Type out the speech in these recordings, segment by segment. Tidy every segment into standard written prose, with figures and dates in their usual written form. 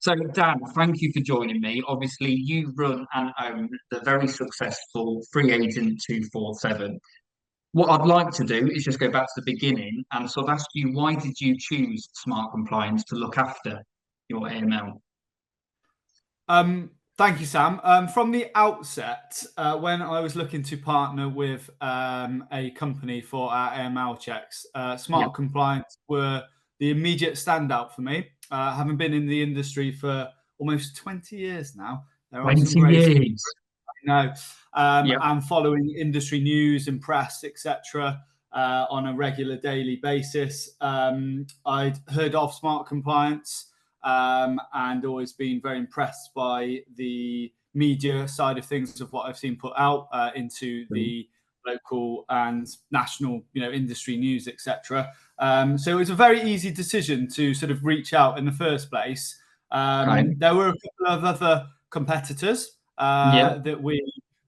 So, Dan, thank you for joining me. Obviously, you run and own the very successful Free Agent 247. What I'd like to do is just go back to the beginning and sort of ask you, why did you choose Smart Compliance to look after your AML? Thank you, Sam. From the outset, when I was looking to partner with a company for our AML checks, Yeah, Smart Compliance were the immediate standout for me. Having been in the industry for almost 20 years now, there are some 20 great years. know, Yeah, and following industry news and press, etc., on a regular daily basis. I'd heard of Smart Compliance and always been very impressed by the media side of things of what I've seen put out into the local and national, industry news, etc. So it was a very easy decision to sort of reach out in the first place. okay. There were a couple of other competitors Yeah, that we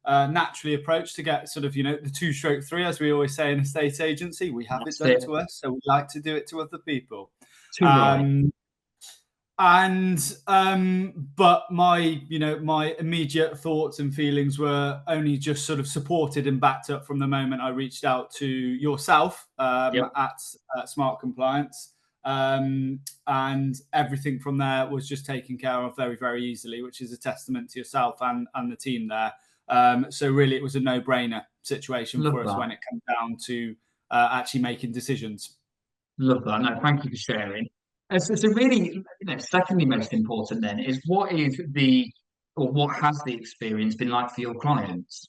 naturally approached to get sort of, the two stroke three, as we always say in a state agency. We have it that's done it. to us, so we like to do it to other people. Too right. Um, and but my immediate thoughts and feelings were only just sort of supported and backed up from the moment I reached out to yourself Yep, at Smart Compliance. And everything from there was just taken care of very, very easily, which is a testament to yourself and the team there. So really, it was a no-brainer situation love for us that. when it comes down to actually making decisions. Love that. No, thank you for sharing. So really, secondly most important then is what has the experience been like for your clients?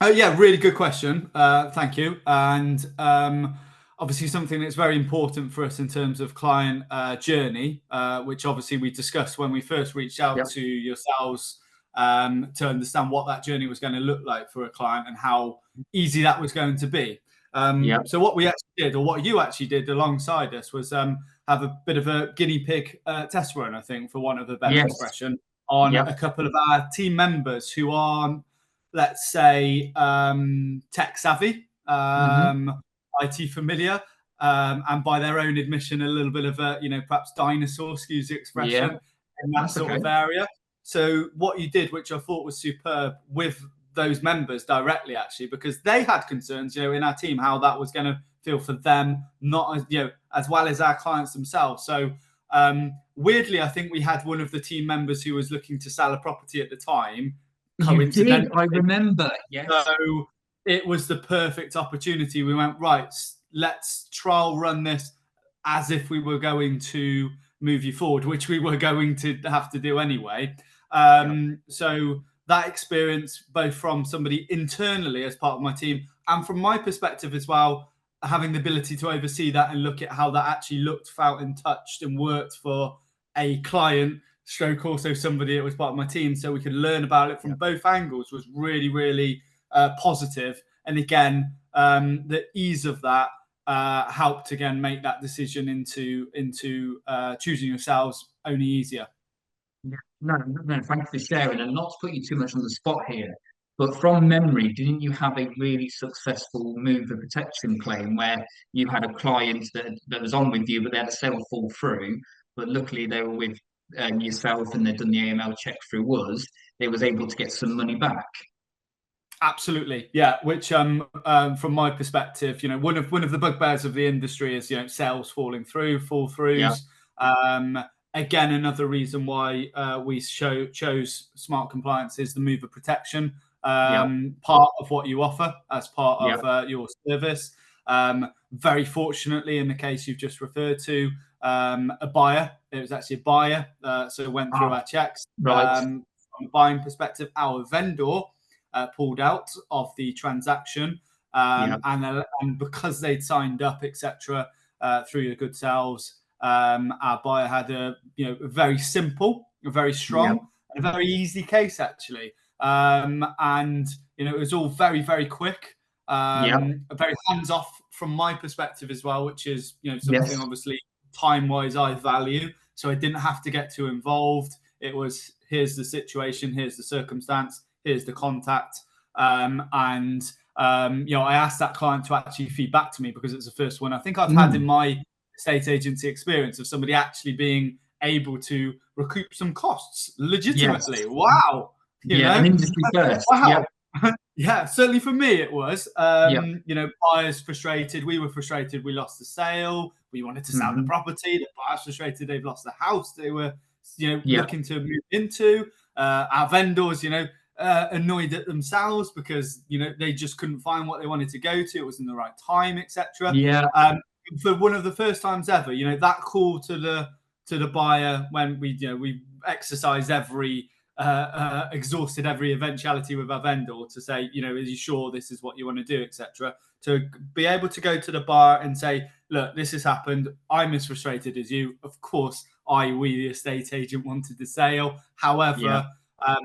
Yeah, really good question. Thank you. And obviously, something that's very important for us in terms of client journey, which obviously we discussed when we first reached out Yep, to yourselves to understand what that journey was going to look like for a client and how easy that was going to be. yep, So, what we actually did, or what you actually did alongside us, was have a bit of a guinea pig test run, I think, for want of a better yes, expression, on yep, a couple of our team members who aren't, let's say, tech savvy, hmm, IT familiar, and by their own admission, a little bit of a, perhaps dinosaur, excuse the yeah, expression, in that that's sort okay. of area. So what you did, which I thought was superb with those members directly, actually, because they had concerns, in our team, how that was going to feel for them, not as, as well as our clients themselves. So weirdly, I think we had one of the team members who was looking to sell a property at the time, You did, coincidentally. I remember. Yes, So it was the perfect opportunity. We went, right, let's trial run this as if we were going to move you forward, which we were going to have to do anyway. yep, So that experience, both from somebody internally as part of my team and from my perspective as well, having the ability to oversee that and look at how that actually looked, felt, and touched and worked for a client, stroke also somebody that was part of my team, so we could learn about it from yep. both angles, was really, really positive. And again, the ease of that helped again make that decision into choosing yourselves only easier. Yeah. No, no, no, thank you for sharing. And not to put you too much on the spot here, but from memory, didn't you have a really successful mover protection claim where you had a client that was on with you, but they had a sale fall through, but luckily they were with yourself and they'd done the AML check through us, they was able to get some money back. Absolutely, yeah. Which, from my perspective, one of the bugbears of the industry is sales falling through, fall Yeah, throughs. Again, another reason why we chose Smart Compliance is the mover protection yeah, part of what you offer as part yeah. of your service. Very fortunately, in the case you've just referred to, a buyer. It was actually a buyer, so it went through Ah, our checks. right. From a buying perspective, our vendor pulled out of the transaction, Yeah, and because they'd signed up, etc., through your good selves, our buyer had a very simple, a very yeah, strong, and a very easy case actually, and it was all very, very quick, yeah, very hands off from my perspective as well, which is something yes. obviously time wise I value. So I didn't have to get too involved. It was, here's the situation, here's the circumstance, here's the contact. And I asked that client to actually feed back to me because it's the first one I think I've had in Mm, my estate agency experience of somebody actually being able to recoup some costs legitimately. Yes. Wow. An industry first. Wow. Yeah, certainly for me it was. Yeah. Buyers frustrated. We were frustrated. We lost the sale. We wanted to sell the property. The buyers frustrated. They've lost the house they were, looking to move into. Our vendors, annoyed at themselves because they just couldn't find what they wanted to go to. It wasn't the right time, etc. Yeah. For one of the first times ever, that call to the buyer when we exercised every exhausted every eventuality with our vendor to say, is you sure this is what you want to do, etc. To be able to go to the buyer and say, look, this has happened. I'm as frustrated as you. Of course, we, the estate agent, wanted the sale. However,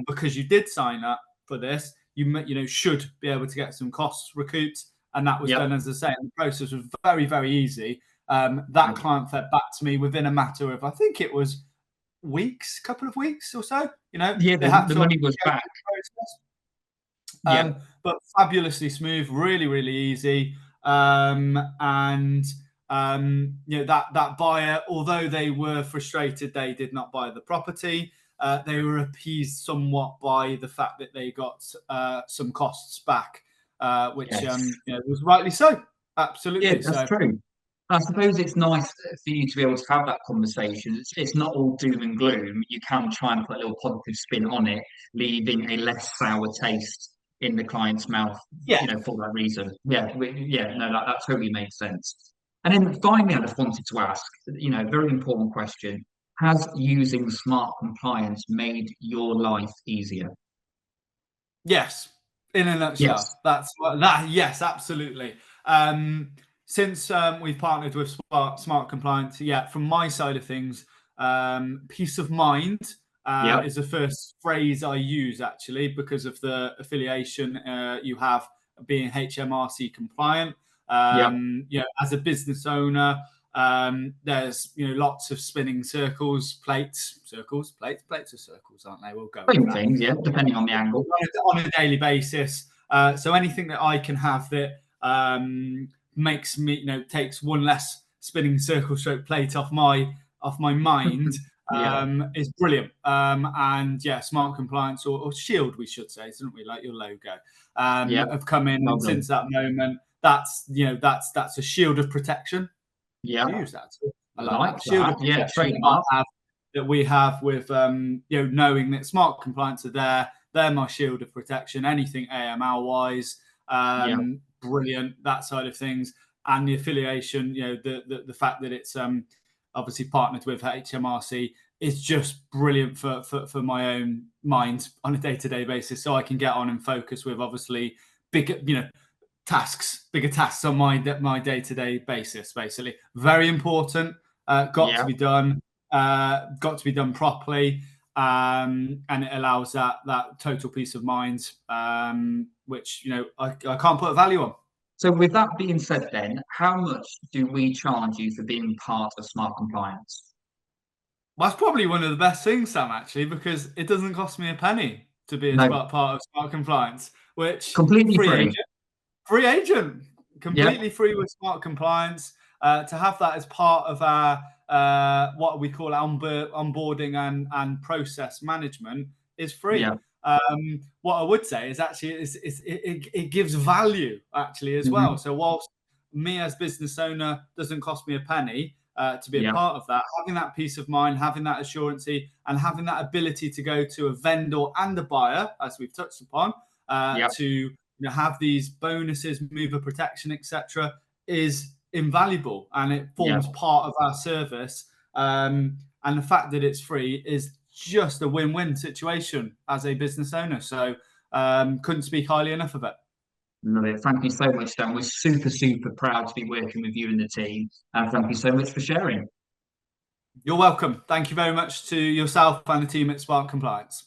because you did sign up for this, you should be able to get some costs recouped. And that was done, as I say, and the process was very, very easy. That client fed back to me within a matter of, I think it was couple of weeks or so. The money was back. But fabulously smooth, really, really easy. That buyer, although they were frustrated, they did not buy the property. They were appeased somewhat by the fact that they got some costs back, which was rightly so. Absolutely. Yeah, that's true. I suppose it's nice for you to be able to have that conversation. It's not all doom and gloom. You can try and put a little positive spin on it, leaving a less sour taste in the client's mouth, for that reason. That totally makes sense. And then finally, I just wanted to ask, very important question. Has using Smart Compliance made your life easier? Yes, in a nutshell. Yes. Yes, absolutely. Since we've partnered with Smart Compliance, from my side of things, peace of mind is the first phrase I use, actually, because of the affiliation you have being HMRC compliant. As a business owner, there's lots of spinning plates are circles, aren't they? We'll go with things, depending on the angle on a daily basis. So anything that I can have that makes me, takes one less spinning circle stroke plate off my mind is brilliant. Smart Compliance or Shield, we should say, isn't we, like your logo, have come in, and since that moment, that's a shield of protection. Use that. I like that. Shield of protection that we have with knowing that Smart Compliance are there. They're my shield of protection. Anything AML wise, brilliant, that side of things. And the affiliation, the fact that it's obviously partnered with HMRC is just brilliant for my own mind on a day-to-day basis, so I can get on and focus with obviously bigger tasks on my day-to-day basis. Basically, very important. Got to be done. Got to be done properly. And it allows that total peace of mind, which I can't put a value on. So with that being said, then how much do we charge you for being part of Smart Compliance? Well, that's probably one of the best things, Sam, actually, because it doesn't cost me a penny to be part of Smart Compliance, which completely free agent, completely free with Smart Compliance. To have that as part of our what we call onboarding and process management is free. What I would say is actually it gives value actually as well. So whilst me as business owner doesn't cost me a penny to be a part of that, having that peace of mind, having that assurance, and having that ability to go to a vendor and a buyer, as we've touched upon, to have these bonuses, mover protection, etc., is invaluable, and it forms part of our service. And the fact that it's free is just a win-win situation as a business owner. So couldn't speak highly enough of it. Love it. Thank you so much, Dan. We're super, super proud to be working with you and the team. And thank you so much for sharing. You're welcome. Thank you very much to yourself and the team at Smart Compliance.